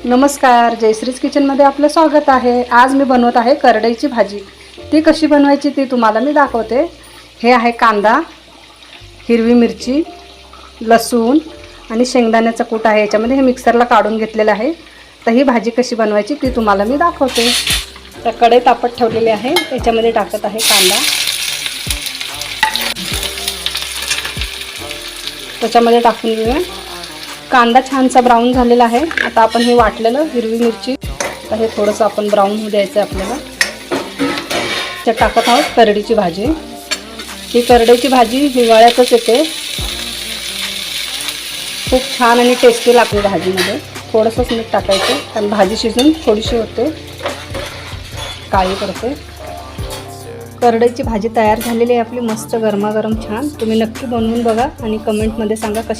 नमस्कार, जयश्रीज किचनमध्ये आपलं स्वागत आहे। आज मी बनवत आहे करडईची भाजी। ती कशी बनवायची ती तुम्हाला मी दाखवते। हे आहे कांदा, हिरवी मिरची, लसूण आणि शेंगदाण्याचा कूट आहे। याच्यामध्ये हे मिक्सरला काढून घेतलेलं आहे। तर ही भाजी कशी बनवायची ती तुम्हाला मी दाखवते। तर कढई तापत ठेवलेली आहे, याच्यामध्ये टाकत आहे कांदा। त्याच्यामध्ये टाकून घेऊया। कांदा छानसा ब्राऊन झालेला आहे। आता आपण हे वाटलेलं हिरवी मिरची, तर हे थोडंसं आपण ब्राऊन होऊ द्यायचं आहे आपल्याला। त्यात टाकत आहोत करडईची भाजी। ही करडईची भाजी हिवाळ्यातच येते, खूप छान आणि टेस्टी लागते भाजीमध्ये। थोडंसंच मीठ टाकायचं, कारण भाजी शिजून थोडीशी होते, काळी पडते। करडईची भाजी तयार झालेली आहे आपली, मस्त गरमागरम छान। तुम्ही नक्की बनवून बघा आणि कमेंटमध्ये सांगा कशी